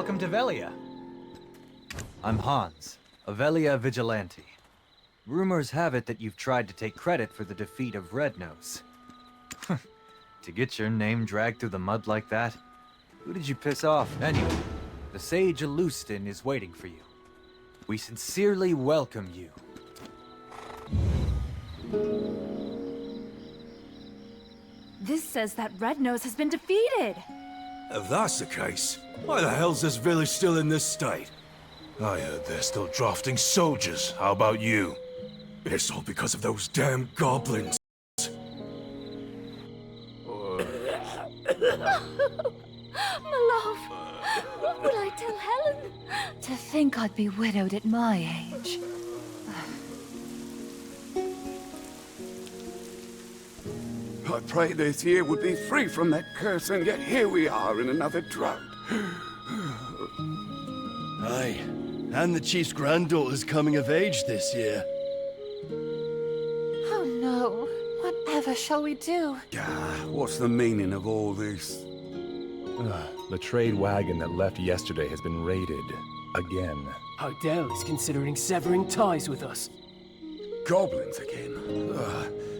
welcome to Velia. I'm Hans, a Velia vigilante. Rumors have it that you've tried to take credit for the defeat of Red Nose. To get your name dragged through the mud like that? Who did you piss off, anyway? The Sage Alustin is waiting for you. We sincerely welcome you. This says that Red Nose has been defeated. If that's the case, why the hell's this village still in this state? I heard they're still drafting soldiers. How about you? It's all because of those damn goblins. My love, what will I tell Helen? To think I'd be widowed at my age. I prayed this year would be free from that curse, and yet here we are in another drought. Aye, and the chief's granddaughter's coming of age this year. Oh no, whatever shall we do? What's the meaning of all this? The trade wagon that left yesterday has been raided. Again. Hardell is considering severing ties with us. Goblins again?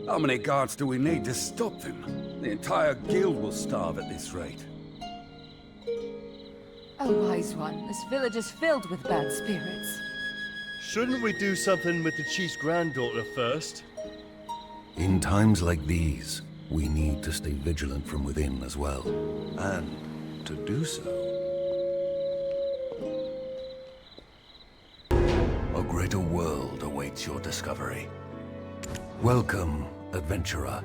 How many guards do we need to stop them? The entire guild will starve at this rate. Oh, wise one, this village is filled with bad spirits. Shouldn't we do something with the chief's granddaughter first? In times like these, we need to stay vigilant from within as well. And to do so, a greater world awaits your discovery. Welcome, adventurer.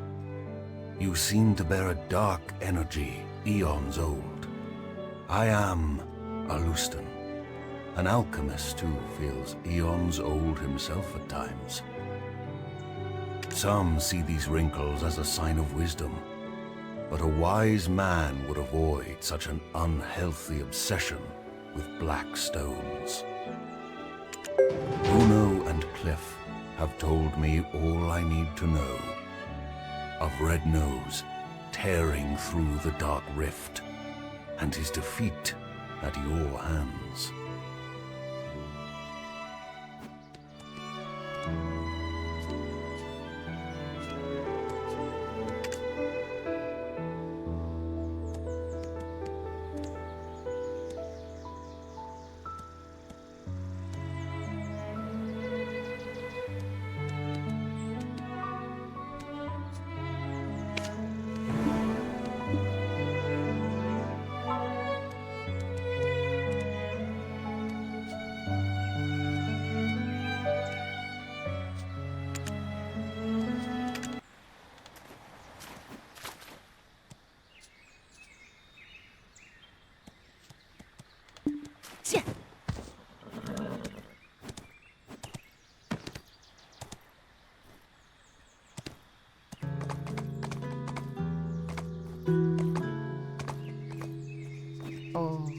You seem to bear a dark energy, eons old. I am Alustin, an alchemist who feels eons old himself at times. Some see these wrinkles as a sign of wisdom, but a wise man would avoid such an unhealthy obsession with black stones. Bruno and Cliff have told me all I need to know of Red Nose tearing through the dark rift and his defeat at your hands. Oh.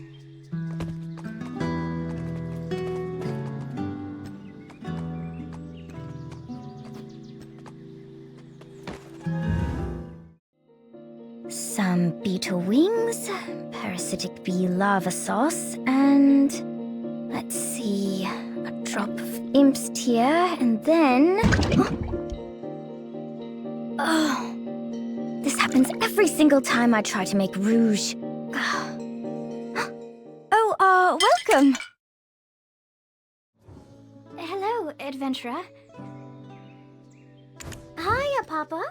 Some beetle wings, parasitic bee lava sauce, and let's see, a drop of imp's tear, and then... Oh, this happens every single time I try to make rouge. Oh, welcome! Hello, adventurer. Hiya, Papa.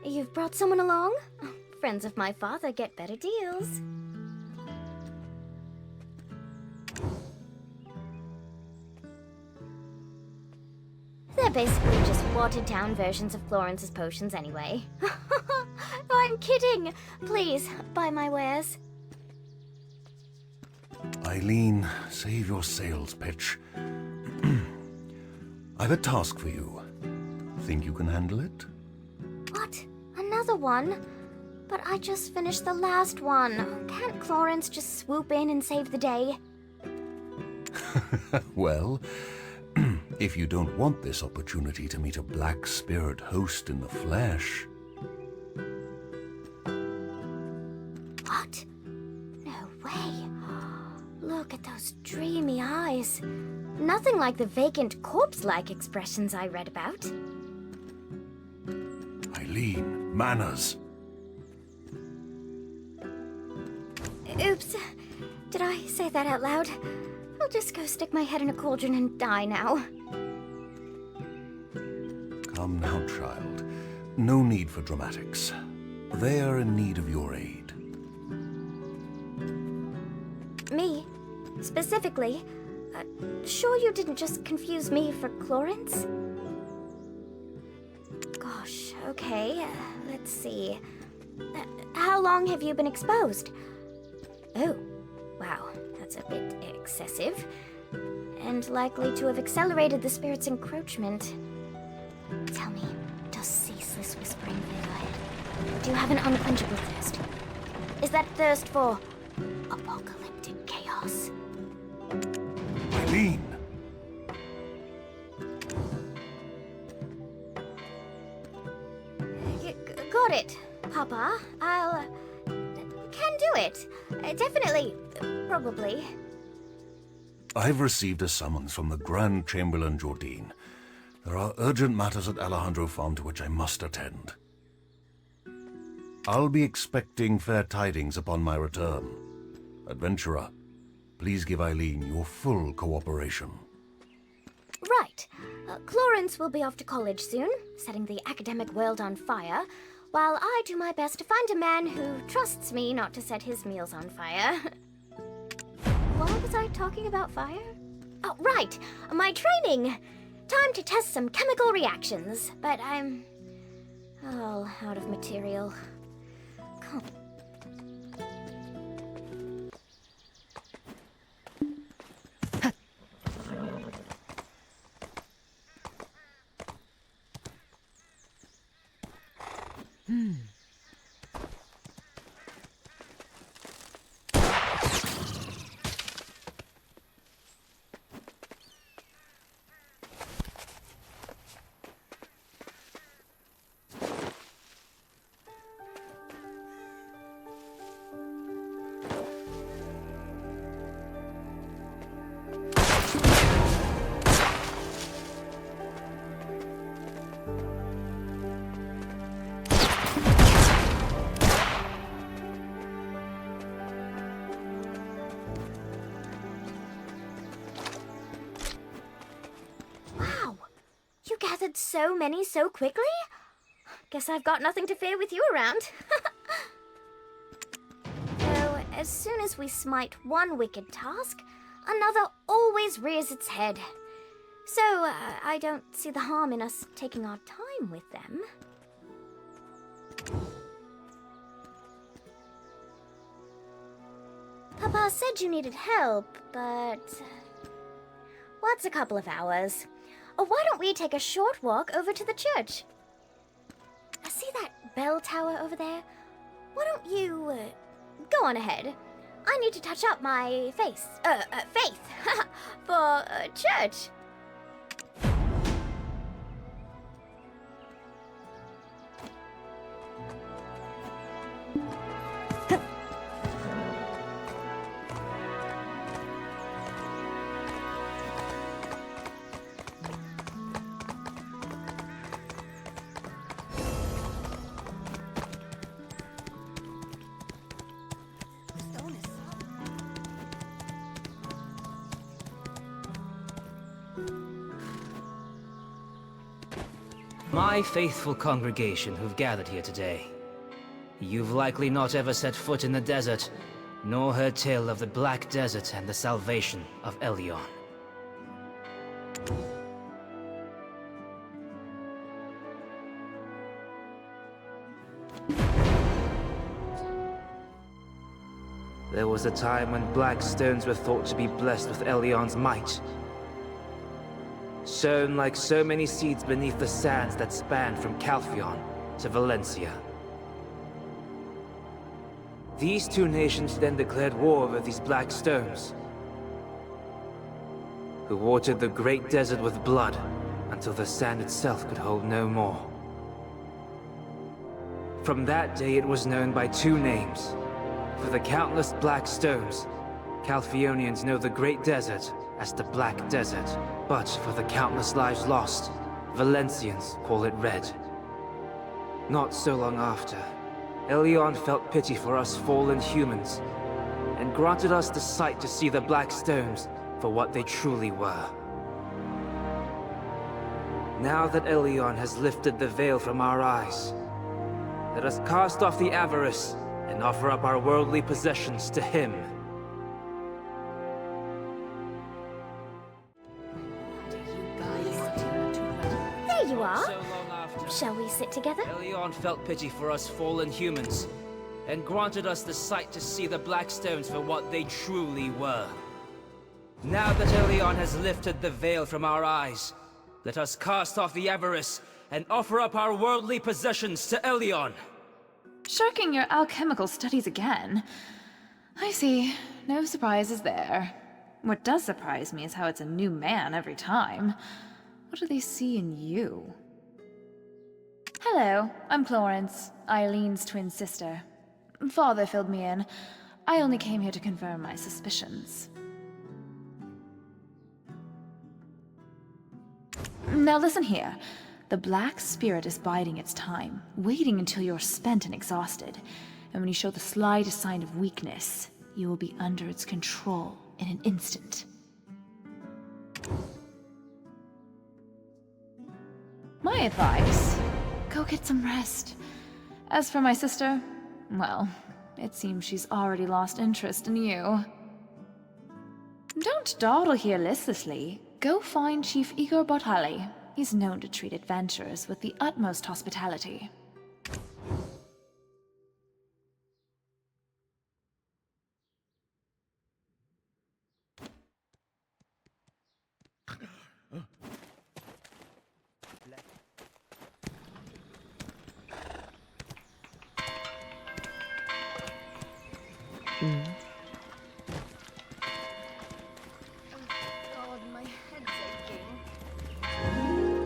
You've brought someone along? Friends of my father get better deals. They're basically just watered-down versions of Florence's potions anyway. I'm kidding! Please, buy my wares. Eileen, save your sales pitch. I've a task for you. Think you can handle it? What? Another one? But I just finished the last one. Can't Florence just swoop in and save the day? Well, if you don't want this opportunity to meet a black spirit host in the flesh... What? No way. Look dreamy eyes. Nothing like the vacant corpse-like expressions I read about. Eileen, manners. Oops. Did I say that out loud? I'll just go stick my head in a cauldron and die now. Come now, child. No need for dramatics. They are in need of your aid. Me? Specifically? Sure you didn't just confuse me for Chlorins? Gosh, okay. Let's see. How long have you been exposed? Oh, wow. That's a bit excessive. And likely to have accelerated the spirit's encroachment. Tell me, does ceaseless whispering fill your head? Do you have an unquenchable thirst? Is that thirst for apocalyptic chaos? Eileen! Got it, Papa. I'll... can do it. Definitely. Probably. I've received a summons from the Grand Chamberlain Jordine. There are urgent matters at Alejandro Farm to which I must attend. I'll be expecting fair tidings upon my return. Adventurer, please give Eileen your full cooperation. Right. Chlorins will be off to college soon, setting the academic world on fire, while I do my best to find a man who trusts me not to set his meals on fire. Why was I talking about fire? Oh, right! My training! Time to test some chemical reactions, but I'm all out of material. Come. Gathered so many so quickly? Guess I've got nothing to fear with you around. Though, as soon as we smite one wicked task, another always rears its head. So, I don't see the harm in us taking our time with them. Papa said you needed help, but... what's a couple of hours? Why don't we take a short walk over to the church? See that bell tower over there? Why don't you, go on ahead? I need to touch up my faith for church. My faithful congregation who've gathered here today. You've likely not ever set foot in the desert, nor heard tale of the Black Desert and the salvation of Elion. There was a time when black stones were thought to be blessed with Elion's might. Sown like so many seeds beneath the sands that span from Calpheon to Valencia. These two nations then declared war over these black stones, who watered the great desert with blood until the sand itself could hold no more. From that day it was known by two names, for the countless black stones Calpheonians know the Great Desert as the Black Desert, but for the countless lives lost, Valencians call it Red. Not so long after, Elion felt pity for us fallen humans, and granted us the sight to see the Black Stones for what they truly were. Now that Elion has lifted the veil from our eyes, let us cast off the avarice and offer up our worldly possessions to him. There you are. So long after, Shall we sit together? Elion felt pity for us fallen humans, and granted us the sight to see the Black Stones for what they truly were. Now that Elion has lifted the veil from our eyes, let us cast off the avarice and offer up our worldly possessions to Elion. Shirking your alchemical studies again. I see. No surprises there. What does surprise me is how it's a new man every time. What do they see in you? Hello, I'm Florence, Eileen's twin sister. Father filled me in. I only came here to confirm my suspicions. Now listen here. The Black Spirit is biding its time, waiting until you're spent and exhausted. And when you show the slightest sign of weakness, you will be under its control in an instant. My advice, go get some rest. As for my sister, well, it seems she's already lost interest in you. Don't dawdle here listlessly. Go find Chief Igor Bartali. He's known to treat adventurers with the utmost hospitality.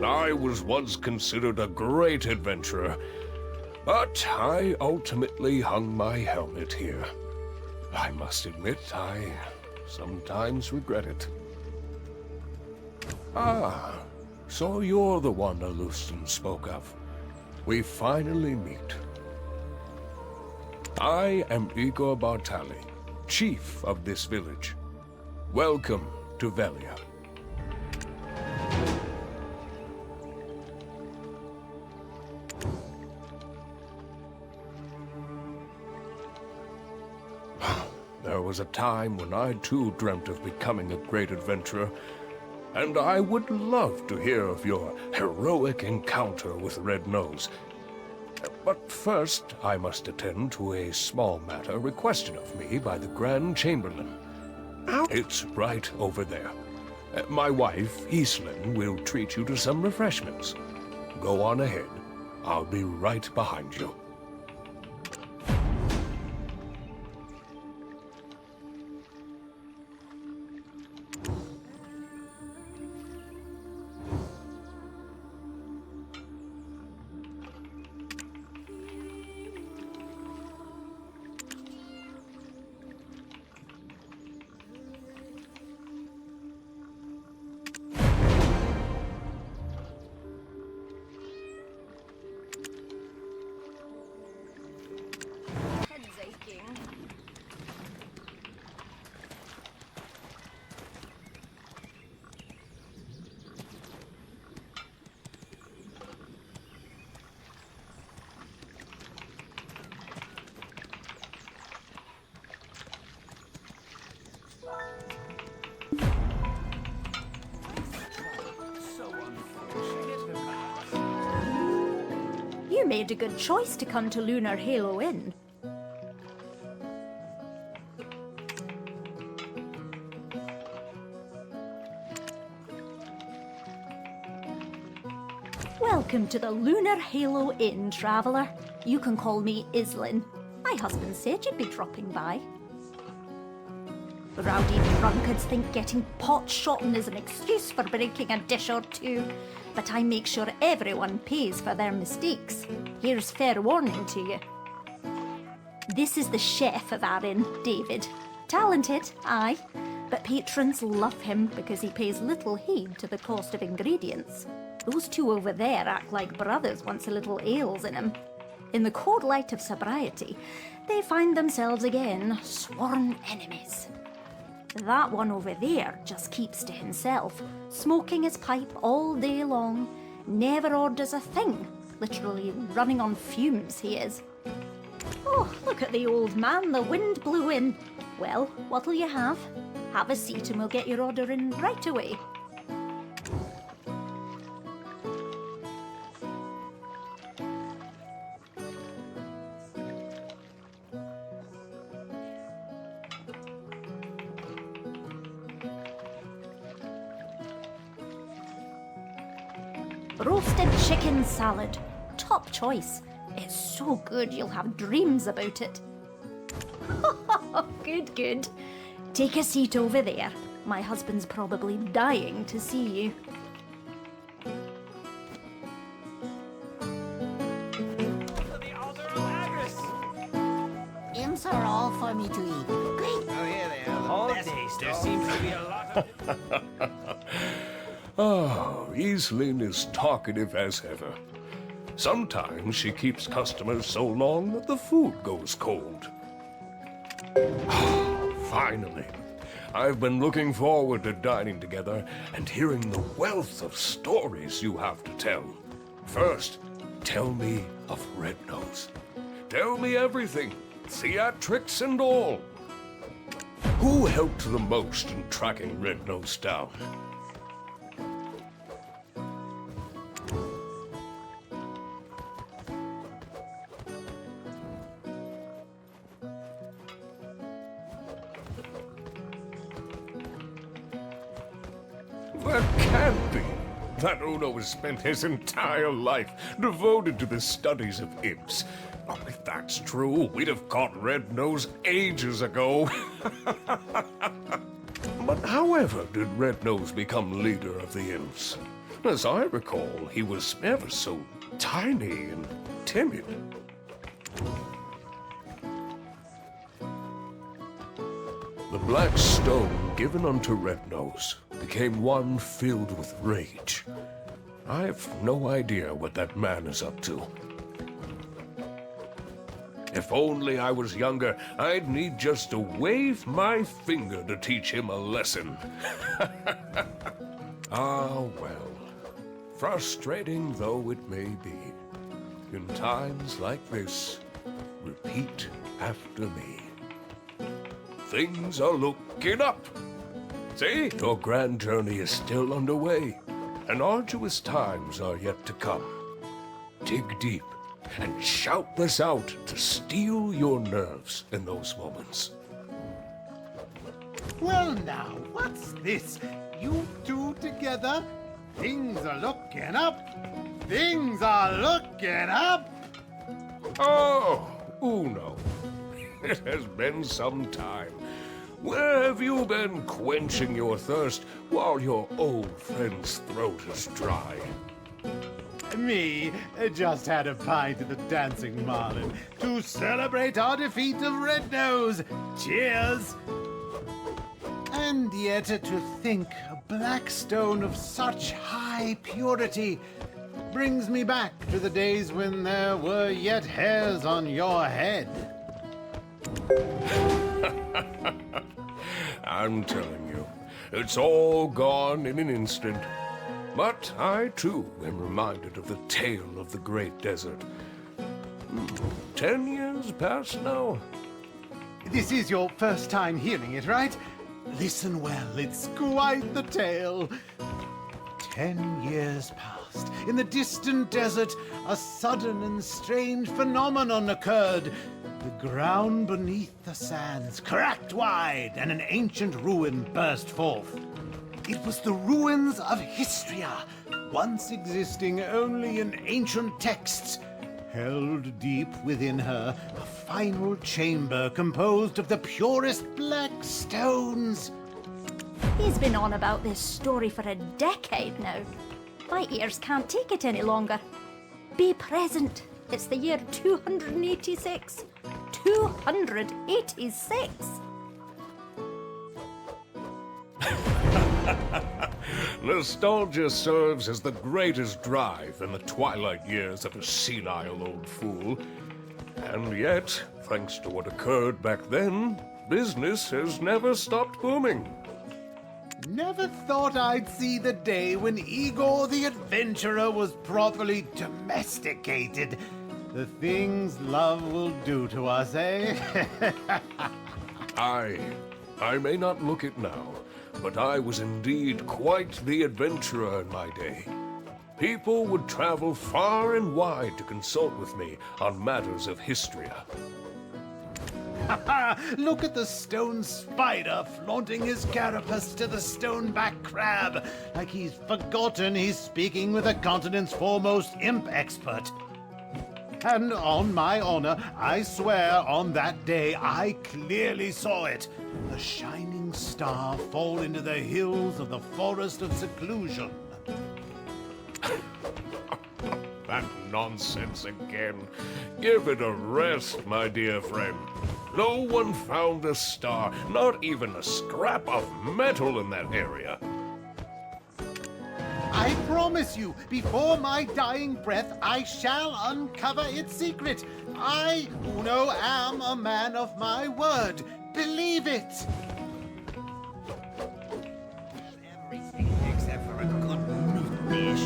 I was once considered a great adventurer, but I ultimately hung my helmet here. I must admit, I sometimes regret it. Ah, so you're the one Alustin spoke of. We finally meet. I am Igor Bartali, chief of this village. Welcome to Velia. There was a time when I too dreamt of becoming a great adventurer, and I would love to hear of your heroic encounter with Red Nose. But first, I must attend to a small matter requested of me by the Grand Chamberlain. It's right over there. My wife, Islin, will treat you to some refreshments. Go on ahead. I'll be right behind you. You made a good choice to come to Lunar Halo Inn. Welcome to the Lunar Halo Inn, traveller. You can call me Islin. My husband said you'd be dropping by. Rowdy drunkards think getting pot-shotting is an excuse for breaking a dish or two, but I make sure everyone pays for their mistakes. Here's fair warning to you. This is the chef of our inn, David. Talented, aye, but patrons love him because he pays little heed to the cost of ingredients. Those two over there act like brothers once a little ale's in him. In the cold light of sobriety, they find themselves again sworn enemies. That one over there just keeps to himself, smoking his pipe all day long, never orders a thing, literally running on fumes he is. Oh, look at the old man, the wind blew in. Well, what'll you have? Have a seat and we'll get your order in right away. Roasted chicken salad. Top choice. It's so good you'll have dreams about it. Good, good. Take a seat over there. My husband's probably dying to see you. Imps are all for me to eat. Great. Oh, here they are. All days, there seems to be a lot of... Oh, Evelyn is talkative as ever. Sometimes she keeps customers so long that the food goes cold. Finally. I've been looking forward to dining together and hearing the wealth of stories you have to tell. First, tell me of Red Nose. Tell me everything, theatrics and all. Who helped the most in tracking Red Nose down? That can't be. That Uno has spent his entire life devoted to the studies of imps. Oh, if that's true, we'd have caught Red Nose ages ago. But however did Red Nose become leader of the imps? As I recall, he was ever so tiny and timid. The black stone given unto Red Nose became one filled with rage. I have no idea what that man is up to. If only I was younger, I'd need just to wave my finger to teach him a lesson. Ah, well. Frustrating though it may be, in times like this, repeat after me. Things are looking up. See? Your grand journey is still underway, and arduous times are yet to come. Dig deep and shout this out to steel your nerves in those moments. Well now, what's this? You two together? Things are looking up. Things are looking up. Oh, Uno. It has been some time. Where have you been quenching your thirst while your old friend's throat is dry? Me just had a pint of the Dancing Marlin to celebrate our defeat of Red Nose. Cheers! And yet to think a black stone of such high purity brings me back to the days when there were yet hairs on your head. I'm telling you, it's all gone in an instant. But I, too, am reminded of the tale of the Great Desert. 10 years past now. This is your first time hearing it, right? Listen well, it's quite the tale. 10 years past. In the distant desert, a sudden and strange phenomenon occurred. The ground beneath the sands cracked wide, and an ancient ruin burst forth. It was the ruins of Historia, once existing only in ancient texts. Held deep within her, a final chamber composed of the purest black stones. He's been on about this story for a decade now. My ears can't take it any longer. Be present. It's the year 286. 286! Nostalgia serves as the greatest drive in the twilight years of a senile old fool. And yet, thanks to what occurred back then, business has never stopped booming. Never thought I'd see the day when Igor the Adventurer was properly domesticated. The things love will do to us, eh? I may not look it now, but I was indeed quite the adventurer in my day. People would travel far and wide to consult with me on matters of Historia. Look at the stone spider flaunting his carapace to the stoneback crab, like he's forgotten he's speaking with the continent's foremost imp expert. And on my honor, I swear on that day I clearly saw it. A shining star fall into the hills of the Forest of Seclusion. That nonsense again. Give it a rest, my dear friend. No one found a star, not even a scrap of metal in that area. I promise you, before my dying breath, I shall uncover its secret. I, Uno, am a man of my word. Believe it! Everything except for a good meat dish.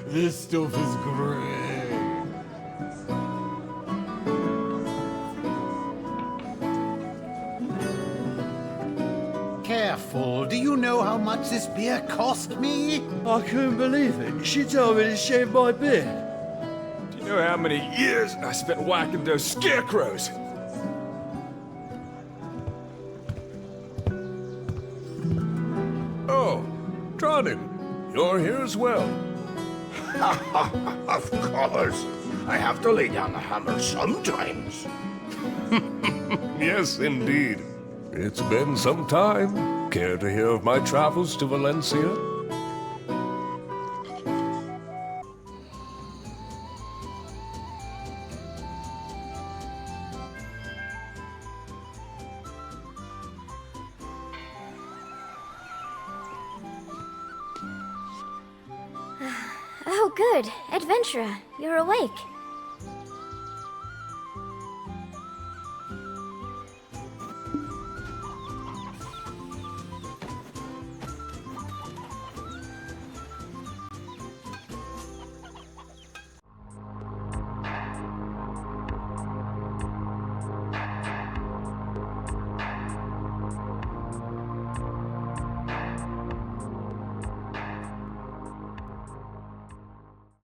This stuff is great. Careful. Do you know how much this beer cost me? I couldn't believe it. She told me to shave my beard. Do you know how many years I spent whacking those scarecrows? Oh, Tronin, you're here as well. Of course. I have to lay down the hammer sometimes. Yes, indeed. It's been some time. Care to hear of my travels to Valencia? Oh, good. Adventurer, you're awake.